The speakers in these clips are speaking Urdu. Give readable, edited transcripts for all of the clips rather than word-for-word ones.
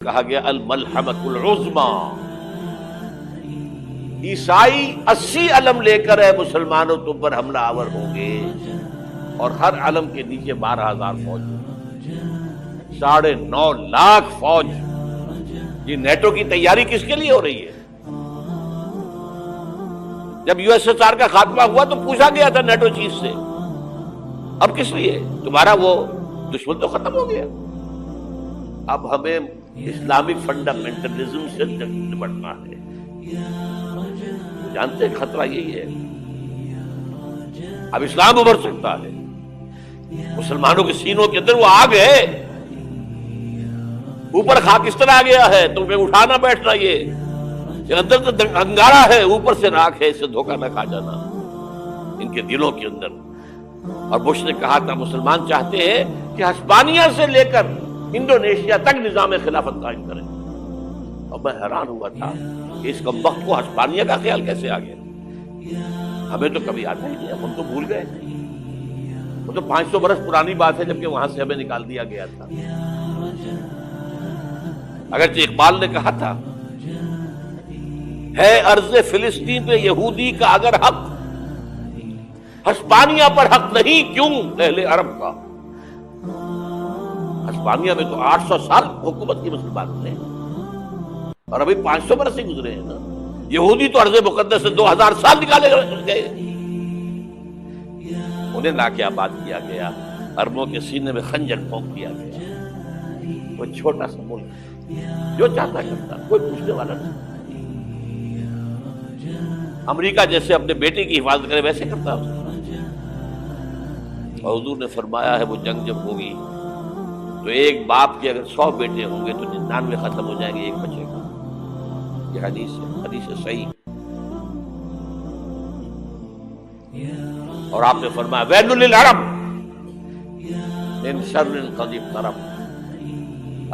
کہا گیا الملحمۃ العظمیٰ، عیسائی 80 علم لے کر اے مسلمانوں تم پر حملہ آور ہوں گے، اور ہر علم کے نیچے 12,000 فوج، 9.5 لاکھ فوج۔ یہ نیٹو کی تیاری کس کے لیے ہو رہی ہے؟ جب USSR کا خاتمہ ہوا تو پوچھا گیا تھا نیٹو چیف سے، اب کس لیے؟ تمہارا وہ دشمن تو ختم ہو گیا، اب ہمیں اسلامک فنڈامنٹلزم سے نمٹنا ہے۔ جانتے ہیں خطرہ یہی ہے، اب اسلام ابھر سکتا ہے، مسلمانوں کے سینوں کے اندر وہ آگ ہے، اوپر خاکستر آ گیا ہے، تمہیں اٹھانا بیٹھنا، یہ اندر تو انگارہ ہے، اوپر سے راکھ ہے، اسے دھوکہ نہ کھا جانا ان کے دلوں کے اندر۔ اور بش نے کہا تھا مسلمان چاہتے ہیں کہ ہسپانیہ سے لے کر انڈونیشیا تک نظام خلافت قائم کریں، اور میں حیران ہوا تھا کہ اس کمبخت کو ہسپانیہ کا خیال کیسے آ گیا؟ ہمیں تو کبھی آتا ہی نہیں، ہم تو بھول گئے، وہ تو 500 برس پرانی بات ہے جبکہ وہاں سے ہمیں نکال دیا گیا تھا۔ اگرچہ اقبال نے کہا تھا ہے ارض فلسطین پہ یہودی کا اگر حق، ہسپانیہ پر حق نہیں کیوں اہل عرب کا؟ ہسپانیہ میں تو 800 سال حکومت کی مسلمانوں نے، اور ابھی 500 برس سے گزرے ہیں نا۔ یہودی تو ارض مقدس سے 2000 سال نکالے گئے، انہیں لا کے آباد کیا گیا، عربوں کے سینے میں خنجر پھونک دیا گیا۔ وہ چھوٹا سا ملک جو چاہتا کرتا، کوئی پوچھنے والا نہیں۔ امریکہ جیسے اپنے بیٹے کی حفاظت کرے ویسے کرتا ہے، اور حضور نے فرمایا ہے وہ جنگ جب ہوگی تو ایک باپ کے اگر 100 بیٹے ہوں گے تو 99 ختم ہو جائیں گے، ایک بچے گا۔ یہ حدیث ہے صحیح۔ اور آپ نے فرمایا ویل للعرب من شر قد اقترب،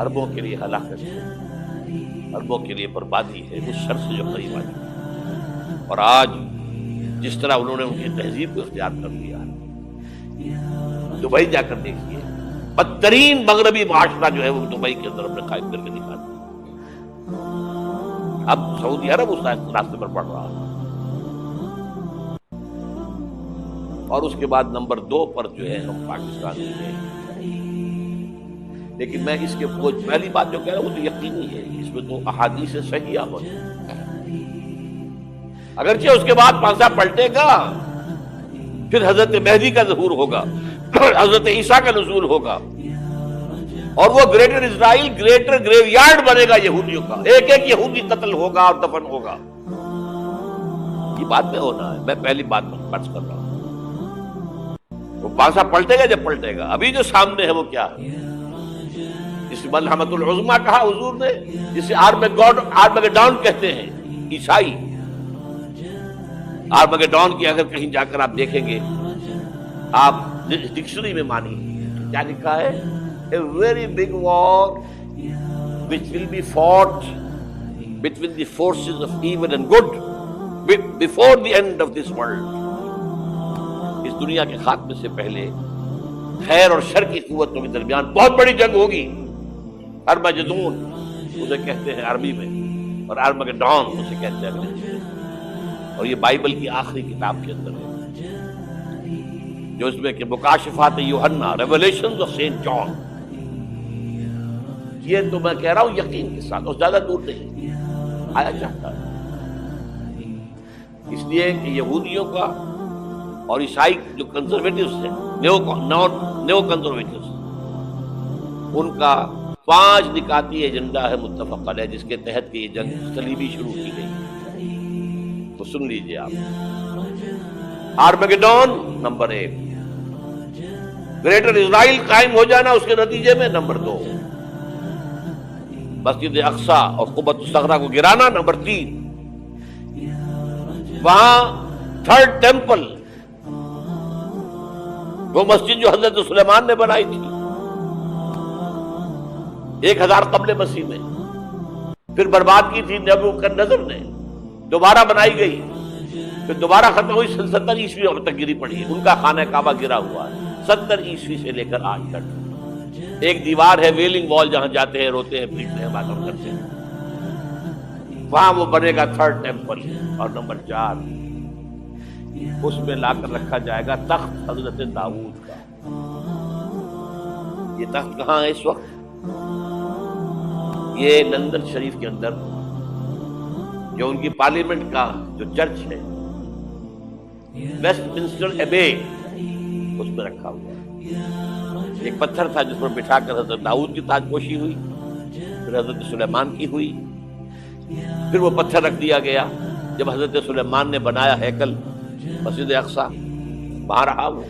عربوں کے لیے ہلاکت ہے، عربوں کے لیے بربادی ہے اس شر سے جو قریب آ چکی۔ اور آج جس طرح انہوں نے ان کی تہذیب کو اختیار کر لیا ہے، دبئی جا کر دیکھیے، بدترین مغربی معاشرہ جو ہے وہ دبئی کے اندر اپنے قائم کر کے دکھا دیا۔ اب سعودی عرب اس راستے پر پڑ رہا ہے، اور اس کے بعد نمبر 2 پر جو ہے ہم پاکستانی ہیں۔ لیکن میں اس کے پہلی بات جو کہہ رہا ہوں وہ تو یقینی ہے، اس میں تو احادیث صحیحہ موجود ہے۔ اگرچہ اس کے بعد پانسا پلٹے گا، پھر حضرت مہدی کا ظہور ہوگا، حضرت عیسیٰ کا نزول ہوگا، اور وہ گریٹر اسرائیل گریٹر گریو یارڈ بنے گا یہودیوں کا، ایک ایک یہودی قتل ہوگا اور دفن ہوگا۔ یہ بات میں ہونا ہے، میں پہلی بات پر فرض کر رہا ہوں۔ وہ پانسا پلٹے گا جب پلٹے گا، ابھی جو سامنے ہے وہ کیا ہے؟ اس ملحمۃ العظمیٰ کہا حضور نے، جسے آرمگیڈون کہتے ہیں عیسائی۔ آرمگیڈون کی اگر کہیں جا کر آپ دیکھیں گے، آپ ڈکشنری میں مانی کیا لکھا ہے؟ A very big war which will be fought between the forces of evil and good before the end of this world۔ اس دنیا کے خاتمے سے پہلے خیر اور شر کی قوتوں کے درمیان بہت بڑی جنگ ہوگی۔ ارمجدون اسے کہتے ہیں عربی میں، اور آرمگیڈون اسے کہتے ہیں انگریزی میں، اور یہ بائبل کی آخری کتاب کے اندر ہے، جو اس میں کہ مکاشفات یوحنا، ریویلیشنز آف سینٹ جان۔ یہ تو میں کہہ رہا ہوں یقین کے ساتھ، اور زیادہ دور نہیں آیا چاہتا ہے۔ اس لیے کہ یہودیوں کا اور عیسائی جو کنزرویٹوز ہیں، نیو کنزرویٹوز، ان کا 5 نکاتی ایجنڈا ہے متفق علیہ، جس کے تحت کہ یہ جنگ صلیبی شروع کی گئی۔ تو سن لیجئے آپ، آرمگیڈون نمبر 1، گریٹر اسرائیل قائم ہو جانا اس کے نتیجے میں نمبر 2، مسجد اقصیٰ اور قبۃ الصغریٰ کو گرانا نمبر 3، وہاں 3rd ٹیمپل، وہ مسجد جو حضرت سلیمان نے بنائی تھی 1000 قبل مسیح میں، پھر برباد کی تھی نبوکدنضر نے، دوبارہ بنائی گئی، پھر دوبارہ ختم ہوئی 70 عیسوی تک گری پڑی ہے۔ ان کا خانہ کعبہ گرا ہوا ہے 70 عیسوی سے لے کر آج تک۔ ایک دیوار ہے ویلنگ وال، جہاں جاتے ہیں، روتے ہیں، پیٹتے ہیں، ماتم کرتے ہیں، وہاں وہ بنے گا 3rd ٹیمپل. اور نمبر 4 اس میں لا کر رکھا جائے گا تخت حضرت داؤد کا. یہ تخت کہاں ہے اس وقت؟ یہ لندن شریف کے اندر جو ان کی پارلیمنٹ کا جو چرچ ہے، ویسٹ منسٹر ایبے، اس میں رکھا ہوا ہے. ایک پتھر تھا جس پر بٹھا کر حضرت داؤد کی تاج پوشی ہوئی، پھر حضرت سلیمان کی ہوئی، پھر وہ پتھر رکھ دیا گیا جب حضرت سلیمان نے بنایا ہیکل مسجد اقصیٰ، وہاں رہا وہ.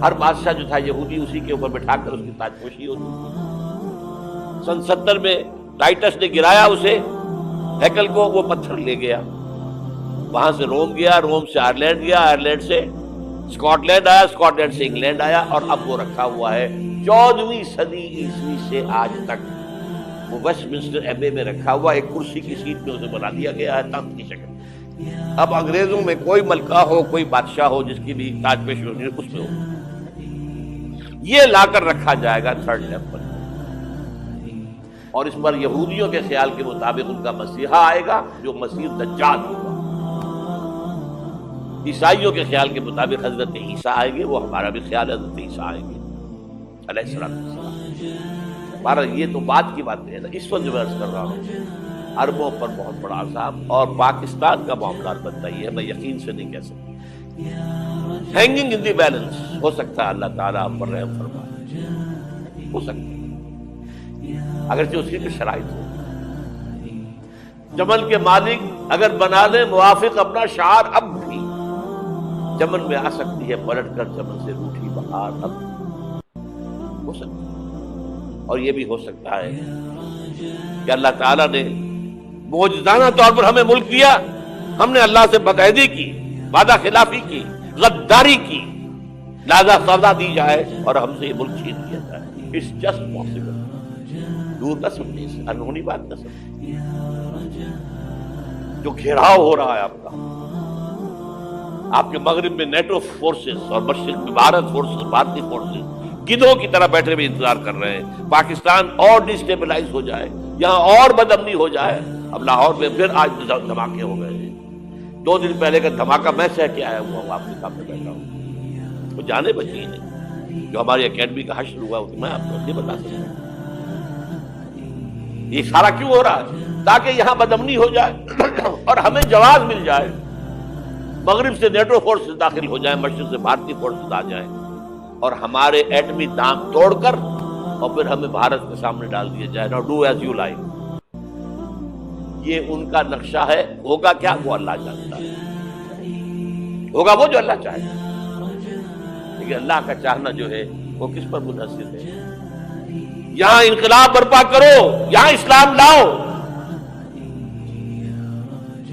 ہر بادشاہ جو تھا یہودی اسی کے اوپر بٹھا کر اس کی تاج پوشی ہوتی. سن 70 میں ٹائٹس نے گرایا اسے ہیکل کو، وہ پتھر لے گیا، وہاں سے روم گیا، روم سے آئرلینڈ گیا، آئرلینڈ سے اسکاٹ لینڈ آیا، اسکاٹ لینڈ سے انگلینڈ آیا، اور اب وہ رکھا ہوا ہے 14ویں صدی عیسوی سے آج تک. وہ ویسٹ منسٹر ایبے میں رکھا ہوا، ایک کرسی کی سیٹ میں اسے بنا دیا گیا ہے تخت کی شکل. اب انگریزوں میں کوئی ملکہ ہو، کوئی بادشاہ ہو جس کی بھی تاج پوشی ہونی ہے، اس میں ہو. یہ لا کر رکھا جائے گا 3rd ٹیمپل. اور اس پر یہودیوں کے خیال کے مطابق ان کا مسیحا آئے گا جو مسیح دجال ہوگا. عیسائیوں کے خیال کے مطابق حضرت عیسیٰ آئیں گے، وہ ہمارا بھی خیال ہے حضرت عیسیٰ آئیں گے علیہ السلام. ہمارا یہ تو بات کی باتیں ہیں نا. اس وقت جو میں عرض کر رہا ہوں عربوں پر بہت بڑا عذاب، اور پاکستان کا معاملات بنتا ہی ہے، میں یقین سے نہیں کہہ سکتا. ہینگنگ ان دی بیلنس، ہو سکتا ہے اللہ تعالیٰ ہم پر رحم فرمائے، ہو سکتا ہے اگرچہ اس کی بھی شرائط ہو. چمن کے مالک اگر بنا لیں موافق اپنا شعار، اب بھی چمن میں آ سکتی ہے پلٹ کر چمن سے روٹھی بہار. اب ہو سکتا ہے، اور یہ بھی ہو سکتا ہے کہ اللہ تعالیٰ نے معجزانہ طور پر ہمیں ملک دیا، ہم نے اللہ سے بدعہدی کی، وعدہ خلافی کی، غداری کی، لہذا سزا دی جائے اور ہم سے یہ ملک چھین لیا جائے. It's just possible. دور نہ سمجھے، انہونی بات نہ سمجھے. جو گھیراؤ ہو رہا ہے آپ کا، آپ کے مغرب میں نیٹو فورسز اور مشرق میں بھارت فورسز، بھارتی فورسز گدھوں کی طرح بیٹھے ہوئے انتظار کر رہے ہیں پاکستان اور ڈسٹیبلائز ہو جائے، یہاں اور بدامنی ہو جائے. اب لاہور میں پھر آج دھماکے ہو گئے ہیں. 2 دن پہلے کا دھماکہ میں سہ کے آیا ہوا ہوں، آپ کے سامنے بیٹھا ہوں. وہ جانے بچی نہیں، جو ہماری اکیڈمی کا حشر ہوا وہ میں آپ کو نہیں بتا سکتا. یہ سارا کیوں ہو رہا ہے؟ تاکہ یہاں بدامنی ہو جائے اور ہمیں جواز مل جائے. مغرب سے نیٹو فورسز داخل ہو جائیں، مشرق سے بھارتی فورسز آ جائیں، اور ہمارے ایٹمی دام توڑ کر اور پھر ہمیں بھارت کے سامنے ڈال دیا جائے. نو ڈو ایز یو لائک. یہ ان کا نقشہ ہے. ہوگا کیا وہ اللہ جانتا ہے. ہوگا وہ جو اللہ چاہے، لیکن اللہ کا چاہنا جو ہے وہ کس پر منحصر ہے. یہاں انقلاب برپا کرو، یہاں اسلام لاؤ.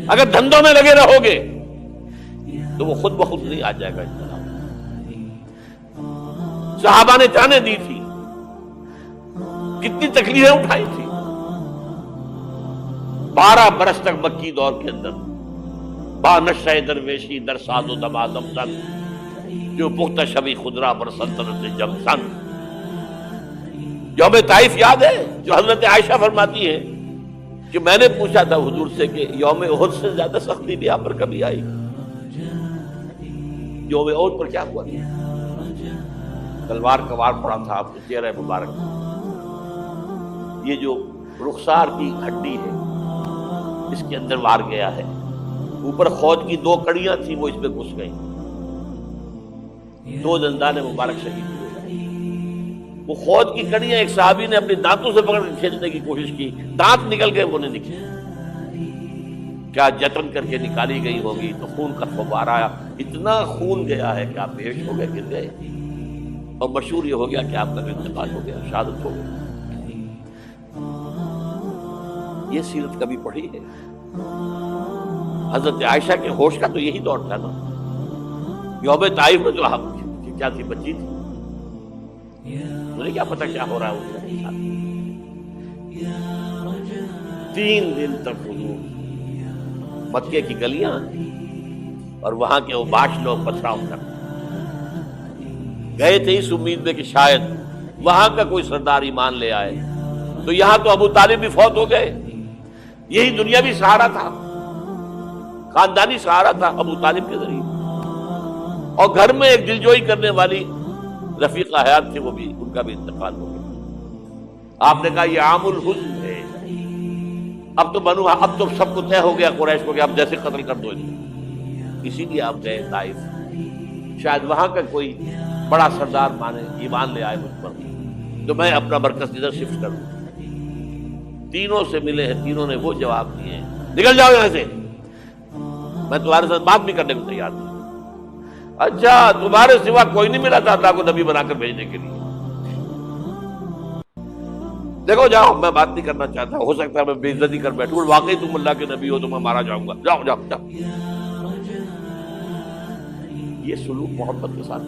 اگر دھندوں میں لگے رہو گے تو وہ خود بخود نہیں آ جائے گا انقلاب. صحابہ نے جانیں دی تھی، کتنی تکلیفیں اٹھائی تھی. 12 برس تک مکی دور کے اندر با نشہ درویشی در ساز و دمادم سن، جو پختہ شبی خدرا پر سلطنت جم سن. یوم طائف یاد ہے جو حضرت عائشہ فرماتی ہے کہ میں نے پوچھا تھا حضور سے کہ یوم احد سے زیادہ سختی بھی آپ پر کبھی آئی؟ یوم احد پر کیا ہوا تھا؟ تلوار کا وار پڑا تھا آپ کے چہرہ مبارک. یہ جو رخسار کی ہڈی ہے اس کے اندر وار گیا ہے. اوپر خود کی 2 کڑیاں تھیں، وہ اس پہ گھس گئیں. 2 دندان مبارک شہید ہوئے. وہ خود کی کڑیاں ایک صحابی نے اپنے دانتوں سے پکڑ کے کھینچنے کی کوشش کی، دانت نکل گئے، وہ نہیں نکلے. کیا جتن کر کے نکالی گئی ہوگی تو خون کا فوارہ آیا. اتنا خون گیا ہے کہ آپ بے ہوش ہو گئے، گر گئے، اور مشہور یہ ہو گیا کہ آپ کا انتقال ہو گیا، شہادت ہو گئی. یہ سیرت کبھی پڑھی ہے؟ حضرت عائشہ کے ہوش کا تو یہی دور تھا نا. یوم طائف میں جو کیا تھی، بچی تھی، مجھے کیا پتا کیا ہو رہا ہے اس کے ساتھ. 3 دن تک حضور مکے کی گلیاں اور وہاں کے اوباش لوگ پتھراؤ کر گئے تھے اس امید میں کہ شاید وہاں کا کوئی سردار ایمان لے آئے تو یہاں تو ابو طالب بھی فوت ہو گئے. یہی دنیاوی سہارا تھا، خاندانی سہارا تھا ابو طالب کے ذریعے. اور گھر میں ایک دلجوئی کرنے والی رفیقہ حیات تھی، وہ بھی ان کا بھی انتقال ہو گیا. آپ نے کہا یہ عام الحزن ہے، اب تو سب کو طے ہو گیا قریش کو کہ اب جیسے قتل کر دو. اسی لیے آپ گئے طائف، شاید وہاں کا کوئی بڑا سردار مانے ایمان لے آئے مجھ پر تو میں اپنا مرکز ادھر شفٹ کر دوں. تینوں سے ملے ہیں، تینوں نے وہ جواب دیے ہیں نکل جاؤ یہاں سے، میں تمہارے ساتھ بات بھی کرنے کو تیار نہیں. اچھا تمہارے سوا کوئی نہیں ملا تھا اللہ کو نبی بنا کر بھیجنے کے لیے؟ دیکھو جاؤ، میں بات نہیں کرنا چاہتا، ہو سکتا ہے میں بے عزتی کر بیٹھوں، واقعی تم اللہ کے نبی ہو تو میں مارا جاؤں گا. جاؤ جاؤ جاؤ. یہ سلوک محبت کے ساتھ.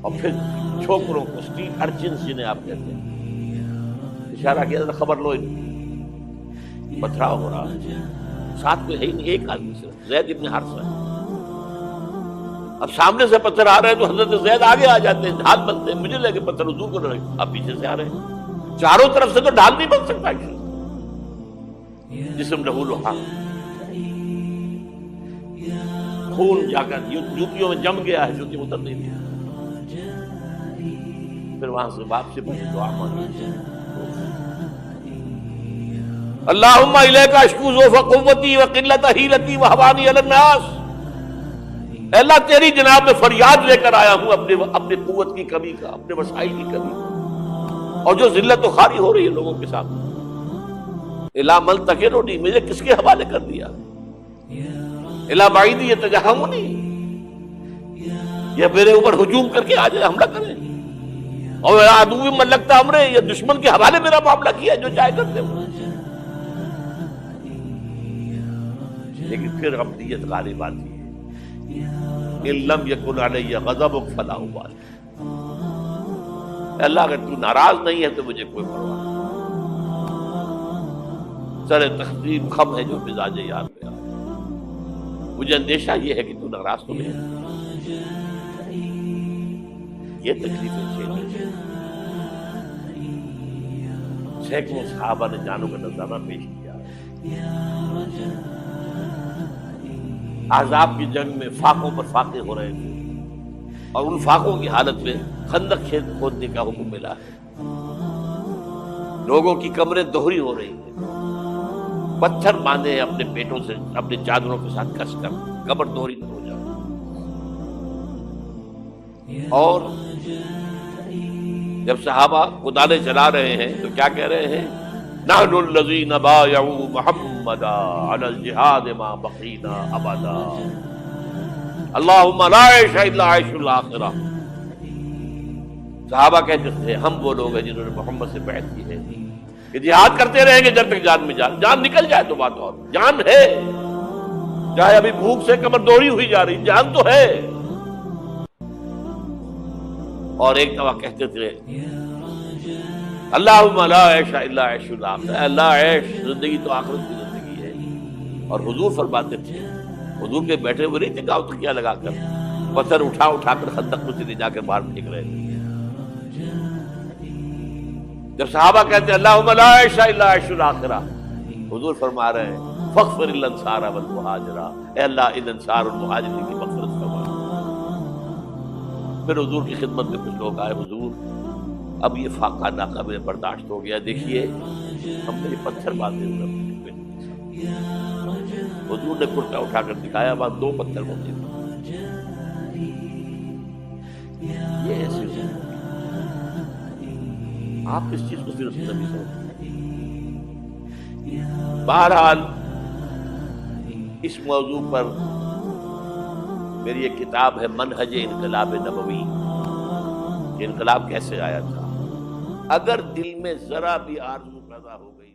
اور پھر چھوکروں کو، اسٹریٹ ارچنز جنہیں آپ کہتے ہیں، اشارہ کیا تھا خبر لو پتھراؤ ہو رہا ہے. ساتھ کوئی ہے ہی نہیں، ایک آدمی صرف زید ابن حارثہ. اب سامنے سے پتھر آ رہے ہیں تو حضرت زید آگے آ جاتے ہیں، ڈھال بنتے ہیں، مجھے لگے پتھر حضور کو لگے، آپ پیچھے سے آ رہے ہیں. چاروں طرف سے تو ڈھال نہیں بن سکتا جسم لہو لوہا، خون جا کر جوتیوں میں جم گیا ہے، جوتی اتر نہیں دیا. پھر وہاں سے واپسی پر دعا مانگی، اللہم الیک اشکو ضعف قوتی وقلت حیلتی وہوانی علی الناس. اے اللہ تیری جناب میں فریاد لے کر آیا ہوں اپنی قوت کی کمی کا، اپنے وسائل کی کمی کا، اور جو ذلت و خواری ہو رہی ہے لوگوں کے ساتھ. الا من تکلنی، مجھے کس کے حوالے کر دیا؟ الا بعیدی یتجہمنی، یہ میرے اوپر ہجوم کر کے آ جائے، حملہ کرے. اور عدو من لگتا امرے، یہ دشمن کے حوالے میرا معاملہ کیا جو چاہے کرتے ہو. لیکن پھر ابدیت غالب آتی ہے. ان لم یکن علی غضبک فلا ابالی. اللہ اگر تو ناراض نہیں ہے تو مجھے کوئی پرواہ نہیں. سر تقسیم خم ہے جو مزاج یار پہ آ. مجھے اندیشہ یہ ہے کہ تو ناراض تو نہیں. یہ تکلیفیں جھیلی، سینکڑوں صحابہ نے جانوں کا نذرانہ پیش کیا. احزاب کی جنگ میں فاقوں پر فاقے ہو رہے تھے، اور ان فاقوں کی حالت میں خندق کھودنے کا حکم ملا ہے. لوگوں کی کمریں دوہری ہو رہی ہیں، پتھر باندھے ہیں اپنے پیٹوں سے، اپنے چادروں کے ساتھ کس کر کمر دوہری نہ ہو جائے. اور جب صحابہ کدالیں چلا رہے ہیں تو کیا کہہ رہے ہیں؟ نحن الذین بایعوا محمدا علی الجہاد ما بقینا ابدا اللہم لا عیش الا عیش الاخرہ. صحابہ کہتے تھے ہم وہ لوگ ہیں جنہوں نے محمد سے بیعت کی ہے کہ جہاد کرتے رہیں گے جب تک جان میں جان نکل جائے تو بات اور. جان ہے، چاہے ابھی بھوک سے کمر دوہری ہوئی جا رہی، جان تو ہے. اور ایک دفعہ کہتے تھے اللہم لا عیش الا عیش الاخرہ، اللہ عیش زندگی تو آخرت کی زندگی ہے. اور حضور فرماتے تھے، حضور کے بیٹھے ہوئے نہیں تھے گاؤں تکیہ لگا کر، پتھر اٹھا اٹھا کر خندق میں سے لے جا کر باہر پھینک رہے تھے. جب صحابہ کہتے ہیں اللہم لا عیش الا عیش الاخرہ، حضور فرما رہے ہیں فاغفر للانصار والمہاجر، اے اللہ ان انصار اور مہاجرین کی مغفرت فرما. پھر حضور کی خدمت میں کچھ لوگ آئے، حضور اب یہ فاقہ ناقابل برداشت ہو گیا، دیکھیے ہم نے یہ پتھر باندھے ہوئے. حضور نے کرتا اٹھا کر دکھایا، وہاں 2 پتھر ہوتے تھے. یہ ایسے آپ اس چیز کو صرف نہیں سمجھتے. بہرحال اس موضوع پر میری ایک کتاب ہے منہج انقلاب نبوی، کہ انقلاب کیسے آیا تھا. اگر دل میں ذرا بھی آرزو پیدا ہو گئی